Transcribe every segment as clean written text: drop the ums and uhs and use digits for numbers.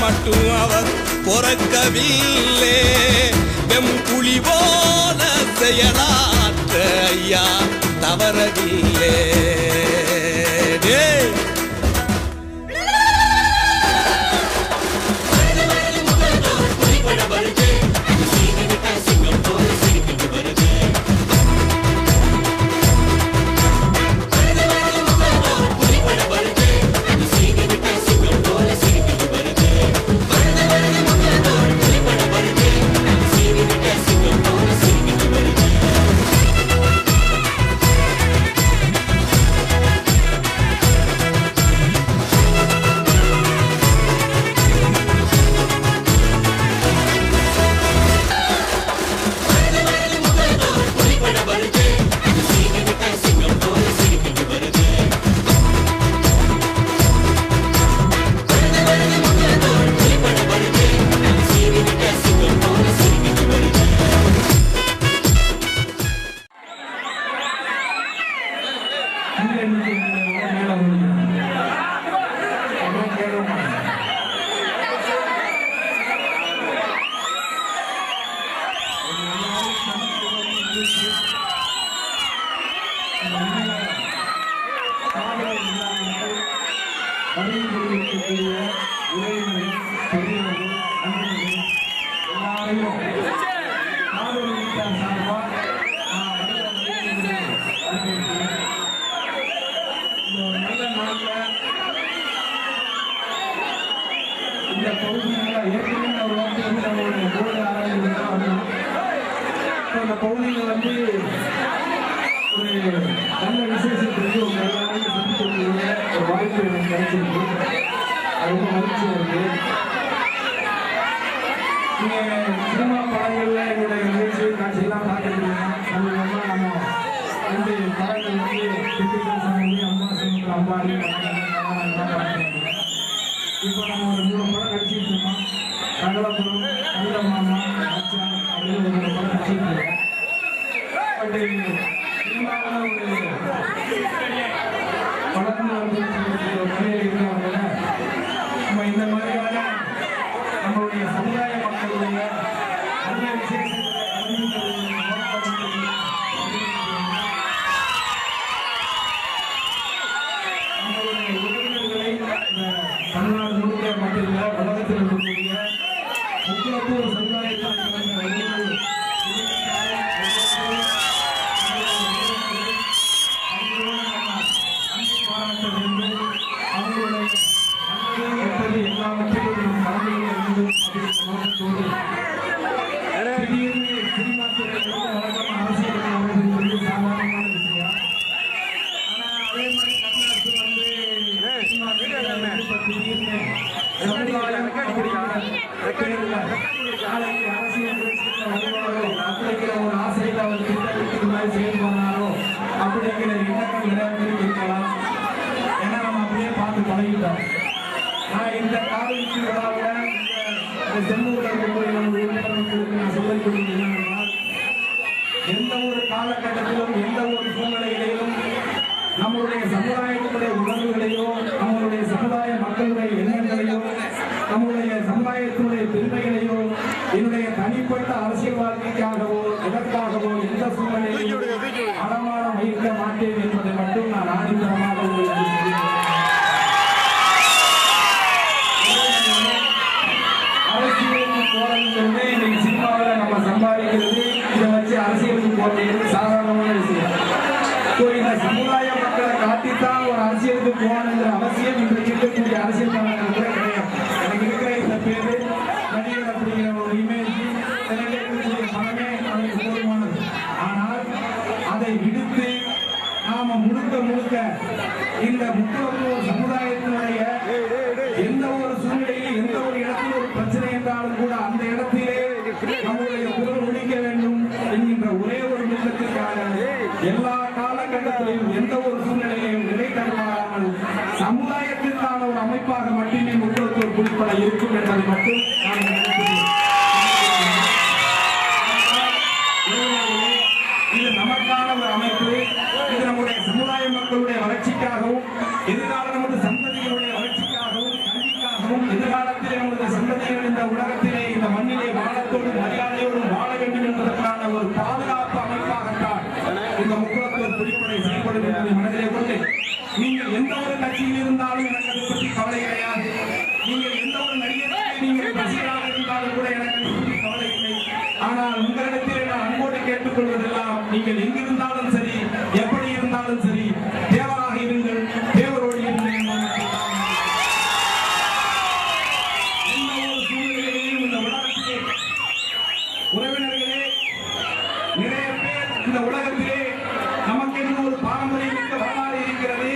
மட்டும் அவர் பொறக்கவில்லை. வெம்புலி போல செயலாற்ற ஐயா தவறவில்லை. பகுதியில் வந்து ஒரு நல்ல விசேஷத்துக்கு ஒரு எல்லாரையும் சந்திக்கக்கூடிய ஒரு வாய்ப்பு எனக்கு கிடைச்சிருக்கு. அது ரொம்ப மகிழ்ச்சியாக இருக்கு. நீங்கள் சினிமா படங்களில் என்னுடைய நிகழ்ச்சி காட்சியெல்லாம் பார்த்துருக்கீங்க. சமீபமாக நம்ம 2 படங்கள் வந்து டிப்பிக்கல் சாமி, அம்மா சினிமா, அம்பாடி பார்த்துருக்கீங்க. இப்போ நம்ம ஒரு 3 படம் நடிச்சிட்டு இருக்கோம். கங்கலபுரம், கங்கமாமா, அச்சான் அப்படின்னு ஒரு படம் நடிச்சிட்டு இருக்கோம். வளர்ந்து இருக்கிறவங்கள நம்ம இந்த மாதிரியான நம்மளுடைய சமுதாய மக்களுடைய நல்ல விசேஷங்களை நம்மளுடைய உறவினர்களை தமிழ்நாடு முழுக்க மட்டும் இல்லை உலகத்தில் இருக்கக்கூடிய 31 சமுதாயத்தில் ஒரு ஆசையில் அவர் திட்டத்துக்கு மாதிரி செயல்படுறாரோ அப்படிங்கிற எண்ணங்கள் நிறைய இருக்கலாம். ஏன்னா நம்ம அப்படியே பார்த்து பழகிட்டோம். நான் இந்த காவிரிக்கு விழாவில் இந்த செம்மூர் உறுப்பினர்களுக்கு நான் சொல்லக்கூடிய என்னவென்றால், எந்த ஒரு காலகட்டத்திலும் எந்த ஒரு சூழ்நிலையிலும் நம்மளுடைய சமுதாயத்தினுடைய உணர்வுகளையோ நம்மளுடைய சமுதாய மக்களுடைய எண்ணங்களையோ நம்முடைய சமுதாயத்தினுடைய பெருமைகளையோ என்னுடைய தனிப்பட்ட அரசியல் வாழ்க்கைக்காகவோ எதற்காகவோ எந்த சூழ்நிலையிலும் அடமானம் வைக்க மாட்டேன் என்பதை மட்டும் நான் ஆணித்தரமாக அரசியலுக்கு போறதுன்னு இன்னைக்கு சினிமாவில் நம்ம சம்பாதிக்கிறது, இதை வச்சு அரசியலுக்கு போறது சாதாரணமான விஷயம். இந்த சமுதாய மக்களை காட்டித்தான் ஒரு அரசியலுக்கு போகணுங்கிற அவசியம் இன்றைக்கு இருக்கக்கூடிய அரசியல்வாதிகள் கூட கிடையாது. எனக்கு இருக்கிற இந்த பேரு நடிகர் அப்படிங்கிற ஒரு இமேஜ் இருக்கக்கூடிய பணமே அவருக்கு போதுமானது. ஆனால் அதை விடுத்து நாம முழுக்க இந்த முக்கியத்துவ சமுதாயத்தினுடைய எந்த ஒரு சூழ்நிலையில் எந்த ஒரு இடத்தில் ஒரு பிரச்சனை என்றாலும் கூட அந்த இடத்திலே நம்முடைய குரல் ஒழிக்க வேண்டும் என்கின்ற ஒரே ஒரு நோக்கத்திற்காக எல்லா காலகட்டத்திலும் எந்த ஒரு சூழ்நிலையிலும் நிலை தடுமாறாமல் சமுதாயத்திற்கான ஒரு அமைப்பாக மட்டுமே முக்கியத்துவம் குறிப்பட இருக்கும் என்பதை மட்டும் நான் நினைக்கிறேன். இது நமக்கான ஒரு அமைப்பு. இது நம்முடைய சமுதாய மக்களுடைய வளர்ச்சிக்காகவும் எதிர்கால நமது சந்ததிகளுடைய வளர்ச்சிக்காகவும் கல்விக்காகவும் எதிர்காலத்தில் நமது மரியாதையோடும் வாழ வேண்டும் என்பதற்கான ஒரு பாதுகாப்பு அமைப்பாகத்தான் இந்த முக்குளத்தூர் புலிப்படை செயல்படும் என்பதை மனதிலே கொண்டு நீங்கள் எந்த ஒரு கட்சியில் இருந்தாலும் எனக்கு அதை பற்றி கவலை கிடையாது. நீங்கள் எந்த ஒரு நடிகரை நீங்கள் ரசிகராக இருந்தாலும் கூட எனக்கு அதை பற்றி கவலை இல்லை. ஆனால் உங்களிடத்தில் நான் அன்போடு கேட்டுக்கொள்வதெல்லாம் நீங்கள் எங்கிருந்தாலும் சரி, எப்படி இருந்தாலும் சரி, தேவராக இருங்கள், தேவரோடு இருங்கள் என்பதற்கு எந்த ஒரு சூழ்நிலையிலும் இந்த உலகத்திலே உறவினர்களே நிறைய பேர் இந்த உலகத்திலே நமக்கென்று ஒரு பாரம்பரியமிக்க வரலாறு இருக்கிறது.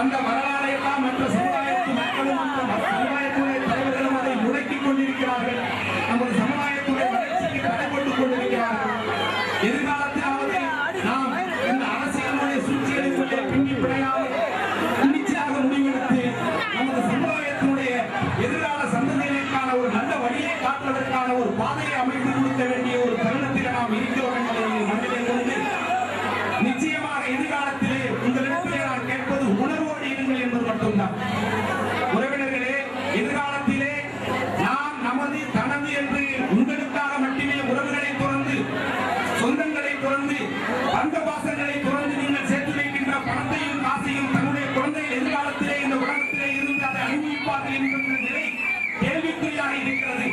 அந்த வரலாறை எல்லாம் மற்ற சமுதாயத்து மக்களும் மற்ற சமுதாயத்துடைய தலைவர்களும் அதை முடக்கிக் கொண்டிருக்கிறார்கள். நமது சமுதாயத்துடைய வளர்ச்சிக்கு தடை போட்டுக் கொண்டிருக்கிறார்கள். எதிர்காலத்திலாவது நாம் இந்த அரசியலுடைய சூழ்ச்சிகளுக்குள்ளே பின்னி பிணையாமல் துணிச்சலாக முடிவெடுத்து நமது சமுதாயத்தினுடைய எதிர்கால சந்ததிகளுக்கான ஒரு நல்ல வழியை காட்டுவதற்கான ஒரு பாதையை அமைத்து கொடுக்க வேண்டிய ஒரு தருணத்தில் நாம் இருக்கிறோம் என்பதை மனதிலே கொண்டு நிச்சயமாக எதிர்காலத்திலே உங்களிடத்திலே நான் கேட்பது உணர்வோடு இருங்கள் என்பது மட்டும்தான். உறவினர்களே, எதிர்காலத்திலே நாம் நமது தனது என்று உங்களுக்காக மட்டுமே உறவுகளை துறந்து, சொந்தங்களை துறந்து, பந்த பாசங்களை துறந்து நீங்கள் சேர்த்து வைக்கின்ற பணத்தையும் காசையும் தன்னுடைய குழந்தைகள் எதிர்காலத்திலே இந்த உலகத்திலே இருந்து அதை அனுபவிப்பார்கள் என்கின்ற நிலை கேள்விக்குறியாக இருக்கிறது.